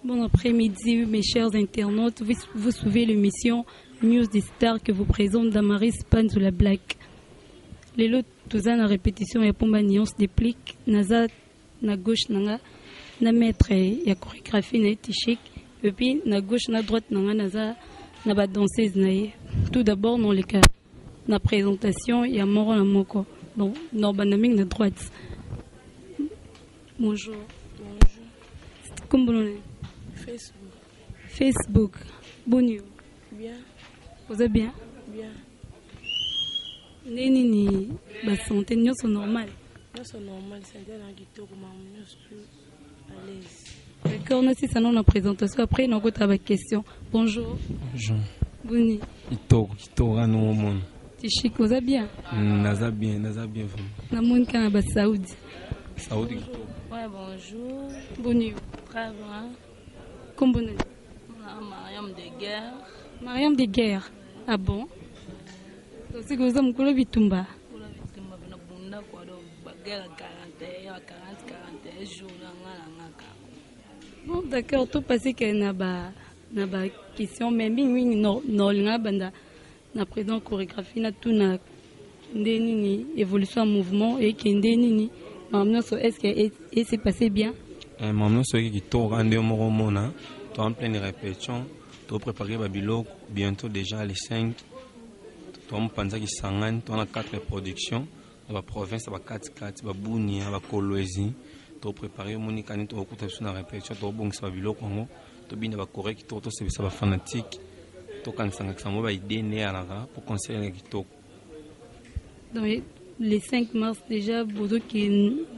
Bon après-midi, mes chers internautes. Vous suivez l'émission News des Stars que vous présente Damaris Panzula Black. Les lots, tous en répétition, et pour ma nuance déplique, Naza, na gauche, na maître, ya chorégraphie, na tichik, et puis na gauche, na droite, naza, na ba danseuse, tout d'abord, dans les cas, na présentation, il y a moro na moko. Donc, non, banaming, na droite. Bonjour. Bonjour. Comment vous allez? Facebook. Facebook. Bonjour. Bien. Vous êtes bien? Bien. Nini, ba santé, nous sommes normal. Nous sommes normal, c'est un peu qui nous sommes à l'aise. D'accord, nous sommes dans la présentation. Après, nous avons une question. Bonjour. Bonjour. Boni. Kitoko no mon. Tichik, vous êtes bien? Naza bien vraiment. Na mon Canada Saoudi. Saoudi. Ouais, bonjour. Bonjour. Très bien. Comment vous allez? Mariam de Guerre. Mariam de Guerre. Ah bon? Donc, c'est que vous avez un bitumba. Pour la victime, je suis bunda quoi donc bagarre 41 jours Bon, d'accord, tout passé que na ba question mais oui non linga banda na présent chorégraphie na tout na ndeni évolution en mouvement et que ndeni maintenant est-ce que c'est passé bien? Maintenant ce qui tourne en deux mois mona, tu en pleine répétition, tu préparer babilo bientôt déjà les 5. Tu en penser qui sangan, tu en as 4 productions, dans la province ba 4 ba Bunia, ba Kolwezi, tu préparer moni quand tu écoutes sur la répétition, tu bon ça babilo Congo, tu bien ba correct, tu c'est ça ba fanatique, tu quand ça ça mo ba idée né à la pour conseiller qui to. Donc les 5 mars déjà beaucoup qui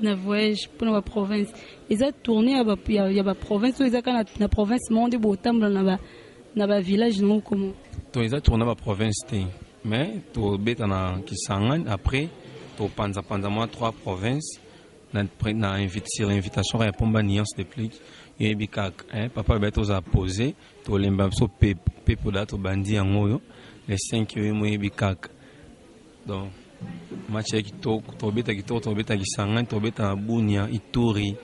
na voyage pour la province. Ils ont tourné à il y a ba province ou ils ont quand la province monde beau temple na ba village non comment. Donc ils ont tourné à la province mais tu bêta na Kisangani après tu panza moi 3 provinces na invitation à pomba nuance de plus et bikak papa bêta aux a posé tu lemba so pe pour date bandi en ngoyo les 5 yo mo bikak donc match qui to bêta Kisangani to bêta na Bunia Ituri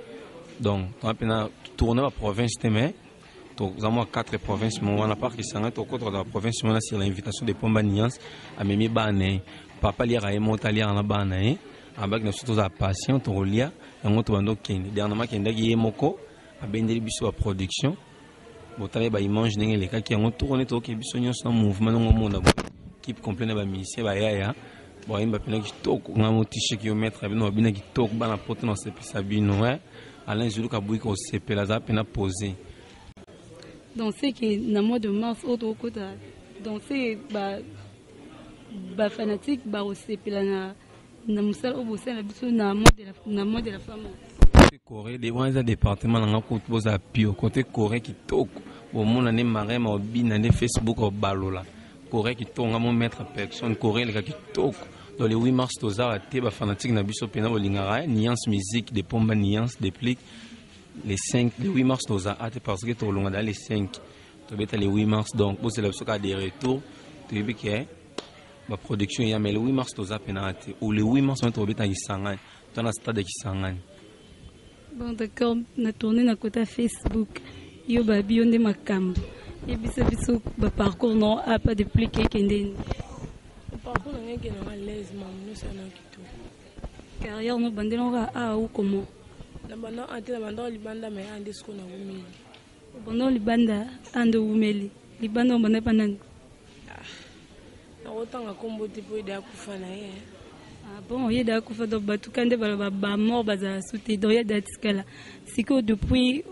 donc tu appena tourner la province mais nous avons 4 provinces, mais on a pas qui sont dans la province sur l'invitation de Pomba Niance à Mimi Bane. Papa lire à monter lire en Bane, avec nous surtout à patient, on lire, et on te vend aucun. Dernièrement, qui est qui est moko, à Bendeli biso à production. Bon, t'avais ba image n'engé les cas qui ont tourné tout qui biso niance dans mouvement dans le monde. Qui complète ba musicien ba ya. Bon, il m'a pena qui toque, on a mon t-shirt qui mettre avec nous bien qui toque, ba na porte dans ce pisabino, ouais. Alain Zulu Kabouik au CP la za pena posé. Donc c'est que dans le mois de mars autre côté donc c'est ba fanatique ba aussi na musal au bosse na biso na mode de la femme côté Corée des bons département na ko boza pio côté Corée qui tok bon mon ane maré ma bina ne Facebook au balola Corée qui tonga mon mettre personne Corée les qui tok dans le 8 mars tozara te ba fanatique na biso pena bolingara nuance musique de pomba nuance déplique les 5, les 8 mars, nous avons hâte parce que tu as dans les 5, tu as les 8 mars, donc pour cela, tu as des retours, tu as vu que la production est mais le 8 mars, tu as pénalité, ou le 8 mars, tu as vu Kisangani, tu as un stade de Kisangani. Bon, d'accord, on a tourné dans le côté Facebook, il y a un bio de Macam, et puis ce parcours non a pas de plus que Kendeni. Le parcours n'est pas à l'aise, mais nous sommes en carrière, nous bandons à ou comment? Nabanda ante nabanda libanda me ande sko na umeli. Bono libanda ande umeli. Libanda mbana panani. Na otanga kombo tipo ida kufa na ye. Ah bon, yeda kufa do batukande ba mort baza souté do yeda tiskala. Siko depuis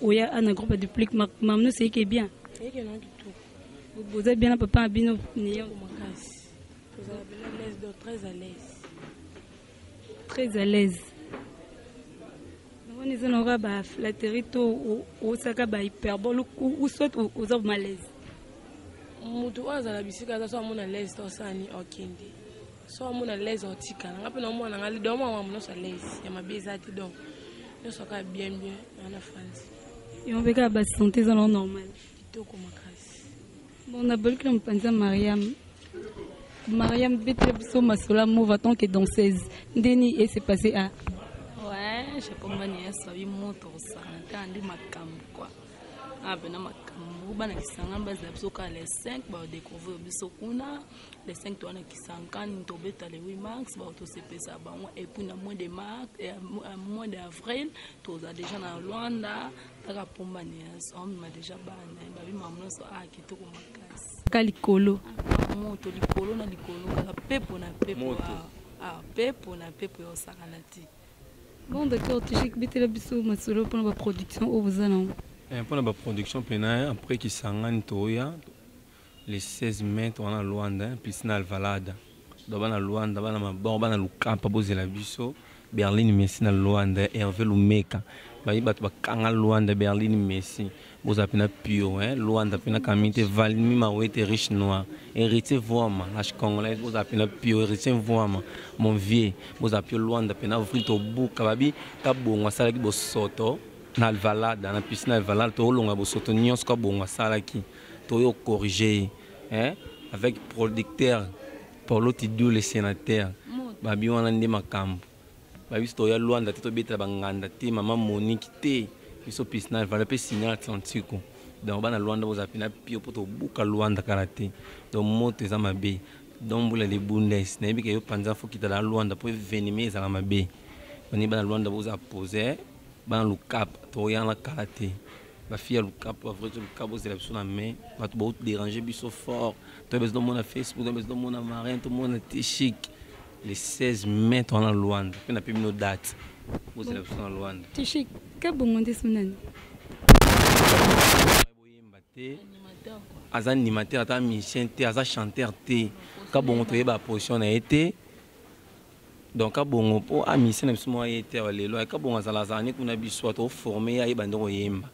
oya ana groupe de plic mamno c'est que bien. Et que non kitu. Vous êtes bien papa abino ni yo makasi. Vous avez bien l'aise de très à l'aise. Très à l'aise. On est en train flatterie au saka ba hyperbole ou soit aux hommes malaise. Mutu azala bisika za so amona l'aise to sani okindi. So amona l'aise otika. Ngape na mwana ngali do mama mno sa l'aise. Ya mabeza ti donc. Nous soka bien en France. Et on veut ka ba santé dans normal. Kitoko makasi. Bon na bol que on pense Mariam bete biso masola mova tant que danseuse. Ndeni et c'est passé à ouais, je comprends bien ça, il monte au sang, quand il m'a quoi. Ah, ben, bana kisanga base biso ka les 5 ba découvrir biso kuna les 5 to ana kisanga ni to beta le 8 mars ba to sepesa ba et puis na mois de mars et mois d'avril to za déjà na Luanda taka pomba ni on m'a déjà bana ba bi mamuno so a kitoko makasi kalikolo moto likolo na likolo ka pepo na pepo pepo na pepo yo sakanati. Bon d'accord, tu sais que bitela biso masolo pour la production au vous allons. Pour la production pénale, après qui s'engage Toya, les 16 mètres on a Luanda, piscine Alvalada. D'abord na Luanda, d'abord na bon, na Luka, pas besoin la biso. Berlin Messi na Luanda, Hervé Lumeka. Bah il bat kanga Luanda, Berlin Messi. Vous appelez pio, hein? Luanda pena kamite valmi ma ouete riche noir. Héritier voama, l'âge congolais. Vous appelez pio, héritier voama. Mon vieux, vous appelez Luanda pena ouvrir ton bouc, kababi, kabonga salaki bosoto. Na Alvalada, na piscine Alvalada, to longa bosoto nyons ka bonga salaki. To yo corriger, hein? Avec producteur Paulo Tidou le sénateur. Babi wana ndi makambo. Babi to ya Luanda to beta banganda te mama Monique te. Biso piscine Alvalada pe signal Atlantique. Donc bana Luanda vous apina pio poto buka Luanda karaté. Donc moto za mabe. Donc bula les bundes, na bi ke yo panza fo kita la Luanda po venime za mabe. Bani bana Luanda vous a posé. Ban le cap, to yana karaté. La fille a le cap, la vraie le cap, vous avez besoin de main. Va te déranger, biso fort. Tu as besoin de mon Facebook, tu as besoin de mon marin, tout le monde est chic. Les 16 mai, tu es en Luanda. On a plus nos dates. Vous avez besoin de Luanda. Tu sais que bon on dit son Aza animateur, aza musicien, aza chanteur, ka bon to yeba position na été. Donc ka bongo po amisi na biso mo yete walelo ka bongo zalazani kuna biso to former ya ibande ko yemba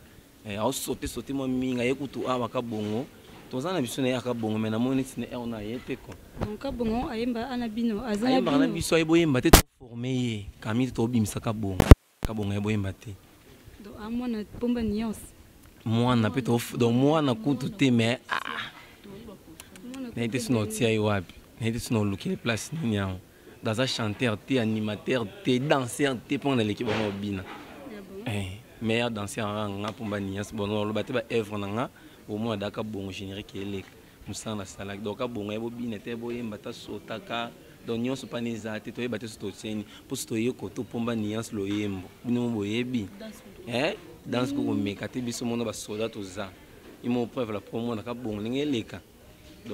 au sauter mo minga yekutu awa ka bongo to zana biso na ka bongo mena mo nitine ona yete ko donc ka bongo ayemba ana bino azana ayemba na biso ay boyemba te to former ye kamiti to bimisa ka bongo ay boyemba te donc amona pomba nyos mwana pe to donc mwana kutu te mais na ite sino tia iwapi na ite sino lukile place ni nyao dans un chanteur, animateur, danseur, pendant l'équipe de Bina. Meilleur danseur en Pombania, bon, le bâtiment œuvre en au moins d'accord, bon, générique et les moussans la salade. Donc, bon, et Bobine était boyé, bata sotaka, donc, n'y a pas les athées, tu es battu sur ton pour se toyer côté Pombania, le yembo. Nous, boyebi. Dans ce que vous me catez, bis au monde, va soldat aux ça. Ils m'ont preuve la promo, n'a pas bon, les cas.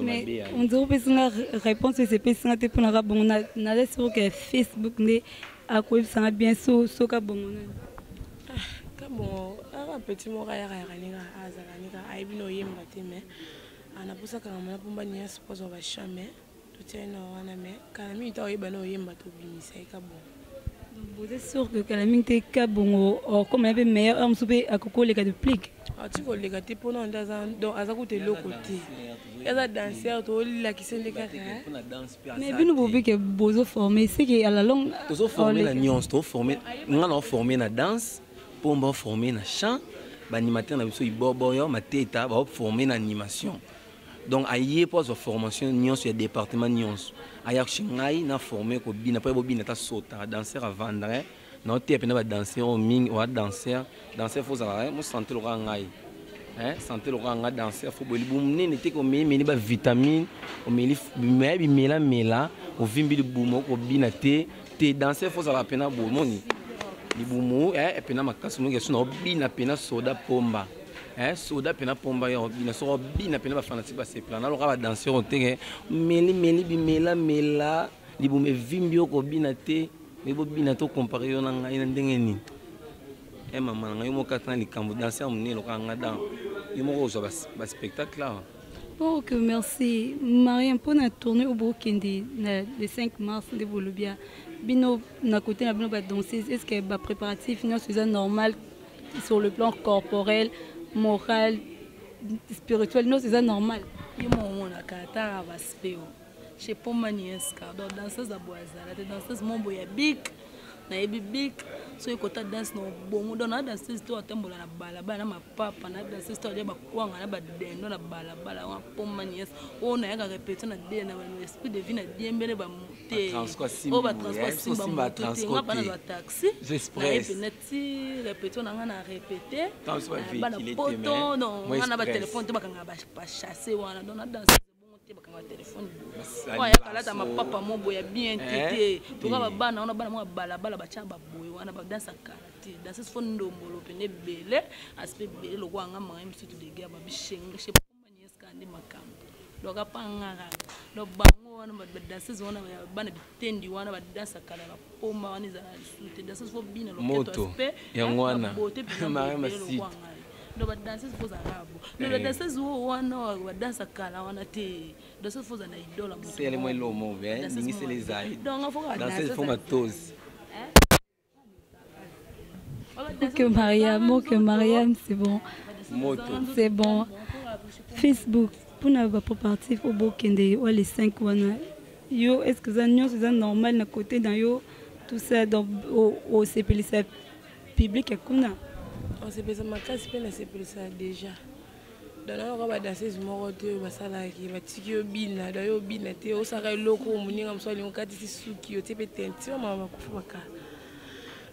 Mais on dirait que la réponse c'est pas ça pour la bon on a sur que Facebook né à quoi ça bien so ka bon ka bon a petit mo ga ya ni ga azala ni ga ai bino yemba te mais ana pusa ka mama pomba ni ya suppose va jamais tout est no wana mais kana mi ta yeba no yemba to bimisa ka bon. Vous êtes sûr que la mine te ka bon comme un peu meilleur on soupe à coco les cas de plique tu vois les gars te pour non dans aza côté le côté eza danseur to la qui se ndeka mais bino bobi que bozo formé c'est que à la longue to former la nuance to former ngana former na danse pomba former na chant ba animateur na biso ibobo yo mateta ba former na animation donc aye pour sa formation nuance ya département nuance aya chingai na former ko bina pa bobina ta sota danseur à vendre non te pena ba danseur au ming ou danseur faut ça mo santé le rangai santé le ranga danseur faut boli bumne ne te ko meni ba vitamine o meli mela o vimbi de bumo ko bina te danseur faut ça la pena bo moni ni bumo pena makasi no gesu no bina pena soda pomba soda pena pomba yo bina so bina pena ba fanatique ba se plan na lo ka ba danseur te meli mela li bume vimbi ko bina te mais bo bina to comparer yo na ngai na ndenge ni maman ngai mo katana likambo danseur mne lo ka ngada yo mo zo ba spectacle là. Bon, ok, merci. Mariam, pour la tournée au Burkindi, le 5 mars de Bolobia, bino na côté na bino ba danseuse, est-ce que ba préparatif non c'est normal sur le plan corporel, moral, spirituel, non c'est normal. Yo mo na kata ba speo. Chez Pomanieska, donc danseuse à Boazala, danseuse Mombo ya big. na big so ikota dance no bomo don na dance to atembola na balabala na mapapa na dance to ba kwanga na ba dendo na balabala wa pomma nies o na yaka répéter na de na esprit de vie na diembele ba monter o ba transport ba na taxi j'express na ti répéter na ngana répéter ba na poto non ngana ba téléphone to bakanga ba chasser wana don na dance bakanga téléphone wa ya kala ta mapapa mobo ya bien tété to ka bana ona bana mo balabala ba cha ba boy wana ba dansa karate dansa fo ndombolo pene bele aspect bele lo kwanga ma msutu de gaba bishenga she pomba nyeska ndi makambo lo ka pangara lo bango wana ba dansa zona bana bitendi wana ba dansa kala ba pomba wana za sute dansa fo bina lo keto aspect ya ngwana mara masiti no ba danser faut arabe no ba danser zo wana ba danser kala wana te danser faut na idola c'est les moins lo mo bien ni c'est les aides donc faut danser faut matos que Mariam c'est bon c'est bon Facebook pour ne pas partir au bokende ou les 5 wana yo est-ce que ça non c'est normal na côté dans yo tout ça dans au CPLC public et kuna on s'est pensé ma casse peine c'est pour ça déjà dans on va danser ce morote ba sala ki ba tikio bina da yo bina te o saka loko muninga mswali ngati suki yo tepe tenti mama kufu baka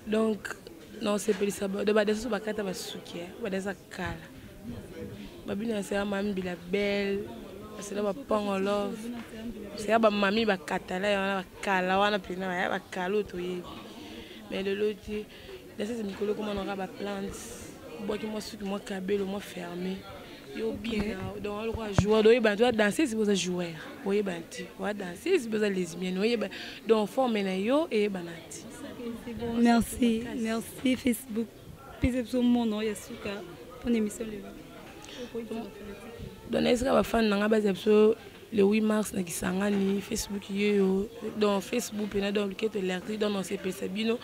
donc non c'est pour ça de ba danser ba kata ba suki ba danser kala ba bina c'est mami bila belle c'est là ba pango love c'est ba mami ba kata la wana kala wana pina ba kala to ye mais de l'autre danser c'est mikolo comment on aura plante bois qui moi suki moi cabelo moi fermé yo bien donc on va jouer donc ben tu vas danser c'est pour jouer oui ben tu vas danser c'est pour lesbienne oui ben donc forme na yo et banati merci merci Facebook puis sur mon nom yasuka pour l'émission donc est-ce que va fan na ba le 8 mars na kisangani Facebook yo donc Facebook na donc que l'air dans nos CPC bino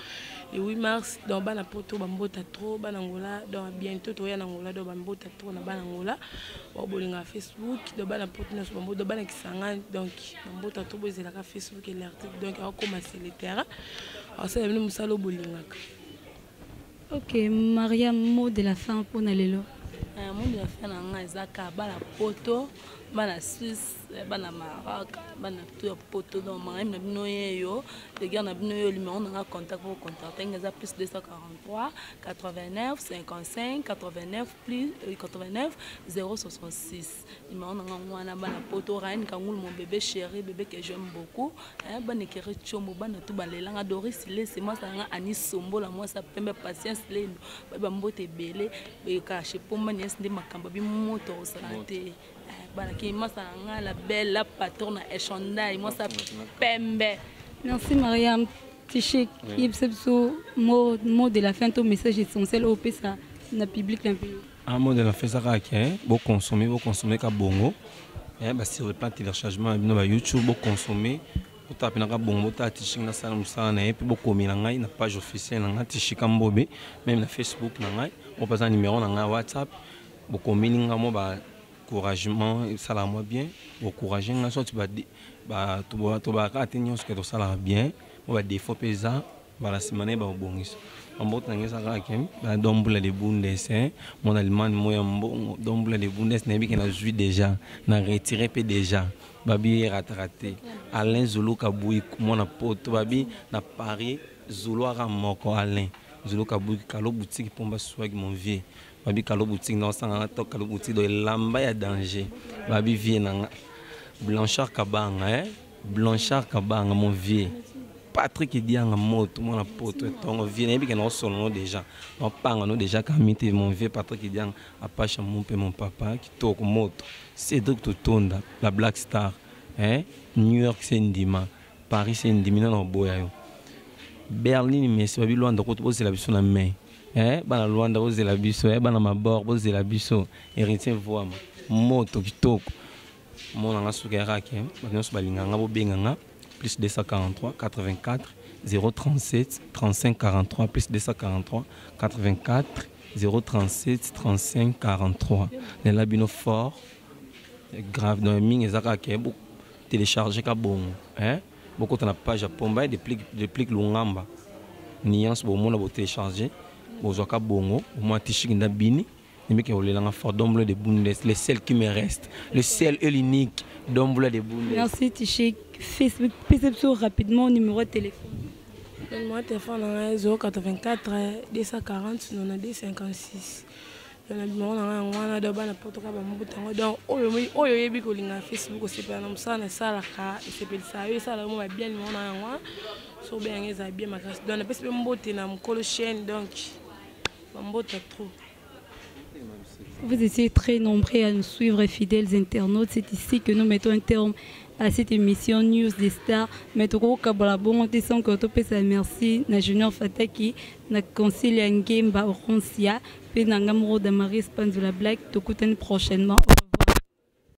le 8 mars dans bana poto bambota trop banangola donc bientôt to ya nangola donc bambota trop na banangola ba bolinga Facebook donc bana poto na bambota bana kisangani donc bambota trop bozela ka Facebook et l'article donc on commence le terrain alors ça venu musalo bolinga. OK Mariam mot de la fin pour nalelo mot de la fin na ezaka bana poto bana Suisse bana Maroc bana tout poto dans même na bino yo les gars na bino yo numéro on a contact pour contacter ngeza plus 243 89 55 89 plus 89 066 numéro on a bana poto Ryan Kangul mon bébé chéri bébé que j'aime beaucoup bana kere chombo bana tout balelanga Doris c'est moi ça ani sombo la moi ça pembe patience lendo ba mbote belé be ka chez pomba nies ndi makamba bi moto santé bana ki masa nga la belle la patronne échandai moi ça pembe. Merci Mariam Tichik yebsebso mot de la fin ton message essentiel au pesa na public un peu un mot de la fin ça ka bo consommer ka bongo ba sur le plan téléchargement bino ba YouTube bo consommer o taper na ka bongo ta Tichik na sala musala na epi bo komela ngai na page officielle na Tichik Mbobe même na Facebook na ngai on passe un numéro na ngai WhatsApp bo komininga mo ba encouragement ça la moi bien encourager nga soit tu ba to ba ka tenir ce que to ça la bien on va défaut pesa ba la semaine ba bongis on bot na ngesa ka kem ba dombula de bundes mon allemand mo yambo dombula de bundes na bi que na joué déjà na retiré pe déjà babi raté Alain Zulu Kabui mon na poto babi na Paris Zulu ara moko Alain Zulu Kabui kalo boutique pomba swag mon vieux babi kalo boutique non sanga to kalo boutique do lamba ya danger babi vie na Blanchard Kabanga Blanchard Kabanga mon vieux Patrick Dianga moto mon poto tongo vie na bi que non solo déjà on panga no déjà kamite mon vieux Patrick Dianga apacha mon pe mon papa qui toko moto Cédric Totonda la Black Star New York c'est ndima Paris c'est ndima na boya yo Berlin mais c'est babi loanda ko to la biso na main bana Luanda bozela biso bana mabord bozela biso héritier voama moto kitoko mona nga sukera ke bana so balinga nga bobenganga plus 243 84 037 35 43 plus 243 84 037 35 43 les labino fort grave dans ming ezaka ke bu télécharger ka bongo beaucoup na page ya pomba depuis lungamba Nuance bon on a télécharger bozwaka bongo au moins t-shirt na bini mais que voulez la fort d'ombre de Bundes les seuls qui me restent le seul et l'unique d'ombre de Bundes. Merci t-shirt Facebook perception rapidement numéro de téléphone. Le numéro de téléphone est 084 240 92 56. Le numéro est n'importe quoi donc oyo yebi ko linga Facebook c'est pas comme ça na sala ka c'est pas ça et ça là moi bien numéro na so bien eza bien ma classe donc parce que mbote na mkolo chaîne donc mbote trop. Vous étiez très nombreux à nous suivre, fidèles internautes. C'est ici que nous mettons un terme à cette émission News des Stars. Mettons Kabalabon, on sans que tu merci na Junior Fataki, na Conseil Ngemba Oronsia, puis na Ngamro Damaris Panzula Black. Te prochainement.